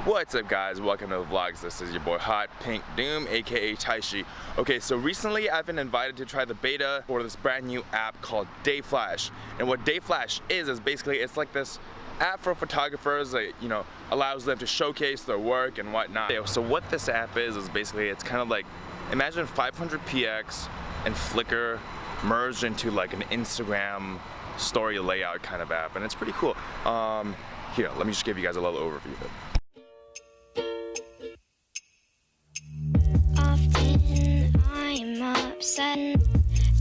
What's up, guys? Welcome to the vlogs. This is your boy Hot Pink Doom, aka Taishi. Okay, so recently I've been invited to try the beta for this brand new app called Dayflash. And what Dayflash is basically it's like this app for photographers that, you know, allows them to showcase their work and whatnot. So what this app is basically it's kind of like, imagine 500px and Flickr merged into like an Instagram story layout kind of app, and it's pretty cool. Here, let me just give you guys a little overview of it. Upset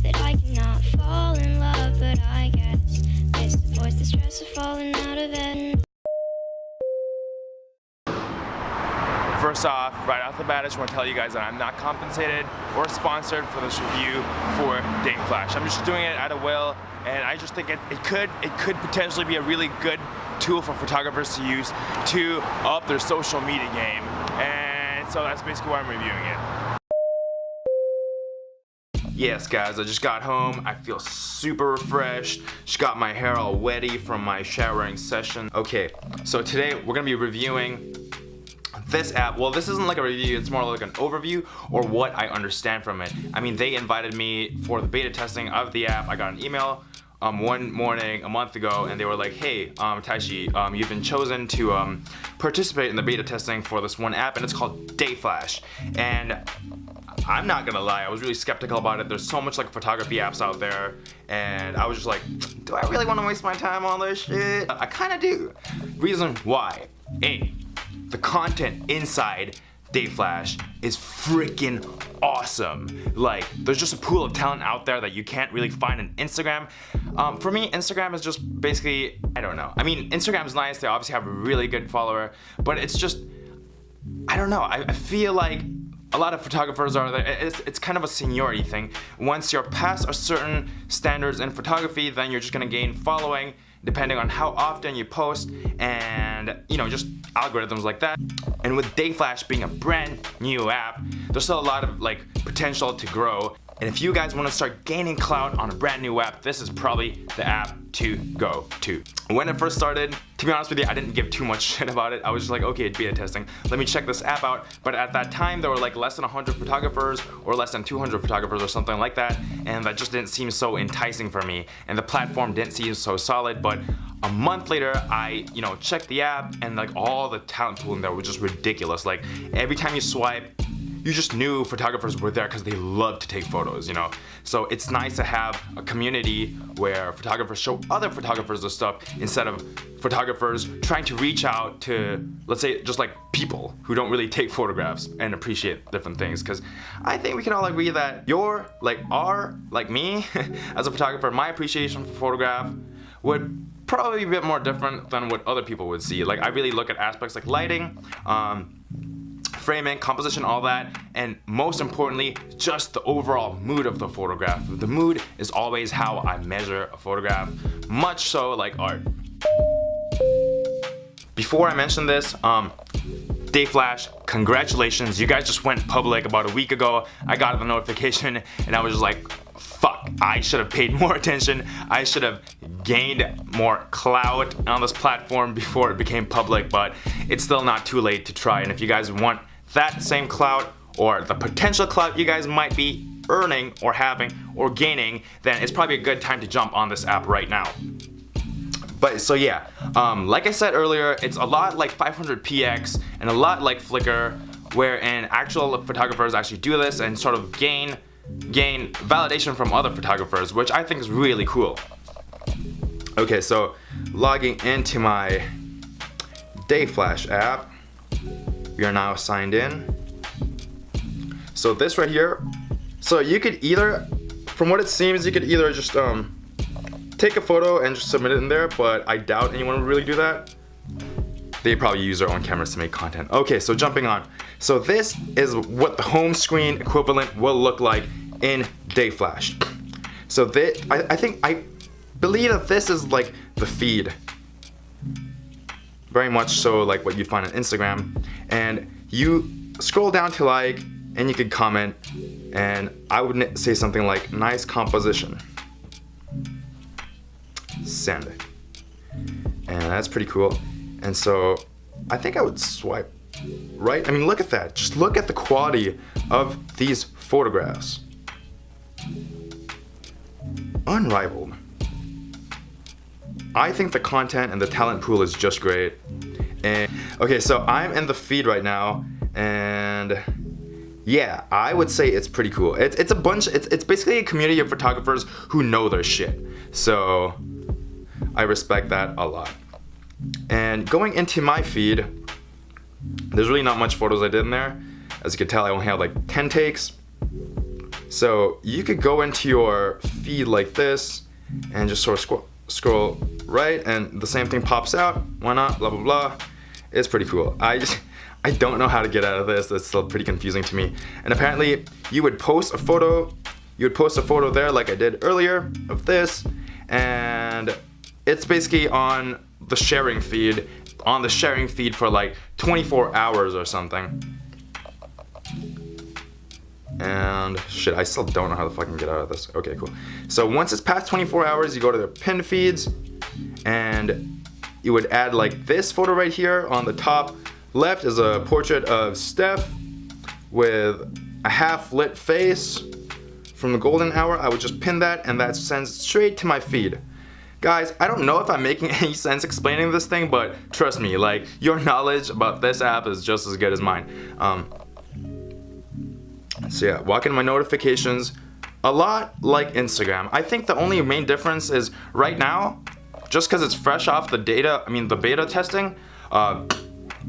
that I cannot fall in love, but I guess this avoids the stress of falling out of bed. First off, right off the bat, I just want to tell you guys that I'm not compensated or sponsored for this review for Dayflash. I'm just doing it out of will, and I just think it could potentially be a really good tool for photographers to use to up their social media game, and so that's basically why I'm reviewing it. Yes, guys, I just got home. I feel super refreshed. Just got my hair all wetty from my showering session. Okay, so today we're gonna be reviewing this app. Well, this isn't like a review, it's more like an overview or what I understand from it. I mean, they invited me for the beta testing of the app. I got an email one morning a month ago, and they were like, hey, Taishi, you've been chosen to participate in the beta testing for this one app, and it's called Dayflash. And I'm not gonna lie, I was really skeptical about it. There's so much like photography apps out there, and I was just like, do I really want to waste my time on this shit? I kind of do. Reason why: A, the content inside Dayflash is freaking awesome. Like, there's just a pool of talent out there that you can't really find on Instagram. For me, Instagram is just basically, I don't know. I mean, Instagram's nice, they obviously have a really good follower, but it's just, I don't know, I feel like a lot of photographers are there. It's kind of a seniority thing. Once you're past a certain standards in photography, then you're just gonna gain following depending on how often you post, and you know, just algorithms like that. And with Dayflash being a brand new app, there's still a lot of like potential to grow. And if you guys want to start gaining clout on a brand new app, this is probably the app to go to. When it first started, to be honest with you, I didn't give too much shit about it. I was just like, okay, it's beta testing, let me check this app out. But at that time, there were like less than 100 photographers or less than 200 photographers or something like that, and that just didn't seem so enticing for me, and the platform didn't seem so solid. But a month later, I checked the app, and like all the talent pool in there was just ridiculous. Like every time you swipe, you just knew photographers were there because they love to take photos, you know? So it's nice to have a community where photographers show other photographers the stuff instead of photographers trying to reach out to, let's say, just like people who don't really take photographs and appreciate different things. Because I think we can all agree that like me, as a photographer, my appreciation for photograph would probably be a bit more different than what other people would see. Like, I really look at aspects like lighting, framing, composition, all that, and most importantly, just the overall mood of the photograph. The mood is always how I measure a photograph, much so like art. Before I mention this, Dayflash, congratulations, you guys just went public about a week ago. I got the notification and I was just like, fuck, I should have paid more attention. I should have gained more clout on this platform before it became public, but it's still not too late to try. And if you guys want that same clout, or the potential clout you guys might be earning or having or gaining, then it's probably a good time to jump on this app right now. But so yeah, like I said earlier, it's a lot like 500px and a lot like Flickr, wherein actual photographers actually do this and sort of gain validation from other photographers, which I think is really cool. Okay, so logging into my Dayflash app, we are now signed in. So this right here, so you could either, from what it seems, you could either just take a photo and just submit it in there, but I doubt anyone would really do that. They probably use their own cameras to make content. Okay, so jumping on. So this is what the home screen equivalent will look like in Dayflash. So I believe that this is like the feed. Very much so like what you'd find on Instagram. And you scroll down to like, and you could comment, and I would say something like, nice composition. Send. And that's pretty cool. And so I think I would swipe right. I mean, look at that. Just look at the quality of these photographs. Unrivaled. I think the content and the talent pool is just great. And okay, so I'm in the feed right now, and yeah, I would say it's pretty cool. It's a bunch. It's basically a community of photographers who know their shit. So I respect that a lot. And going into my feed, there's really not much photos I did in there. As you can tell, I only have like 10 takes. So you could go into your feed like this and just sort of scroll right, and the same thing pops out. Why not? Blah blah blah. It's pretty cool. I don't know how to get out of this. It's still pretty confusing to me. And apparently you would post a photo. You would post a photo there like I did earlier of this, and it's basically on the sharing feed. On the sharing feed for like 24 hours or something. And shit, I still don't know how the fuck I can get out of this. Okay, cool. So once it's past 24 hours, you go to their pinned feeds, and you would add like this photo right here. On the top left is a portrait of Steph with a half-lit face from the golden hour. I would just pin that, and that sends straight to my feed. Guys, I don't know if I'm making any sense explaining this thing, but trust me, like, your knowledge about this app is just as good as mine. So yeah, walk into my notifications. A lot like Instagram. I think the only main difference is right now, just because it's fresh off the beta testing,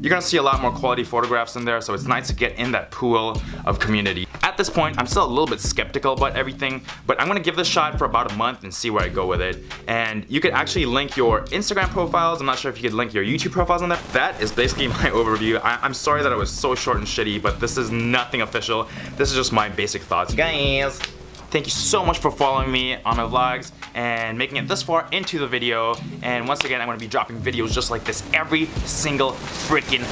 you're gonna see a lot more quality photographs in there, so it's nice to get in that pool of community. At this point, I'm still a little bit skeptical about everything, but I'm gonna give this a shot for about a month and see where I go with it. And you could actually link your Instagram profiles. I'm not sure if you could link your YouTube profiles on there. That is basically my overview. I'm sorry that it was so short and shitty, but this is nothing official. This is just my basic thoughts. Guys, thank you so much for following me on my vlogs and making it this far into the video. And once again, I'm gonna be dropping videos just like this every single freaking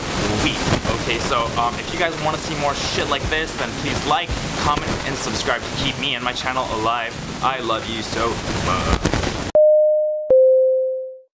week. Okay, so if you guys wanna see more shit like this, then please like, comment, and subscribe to keep me and my channel alive. I love you so much.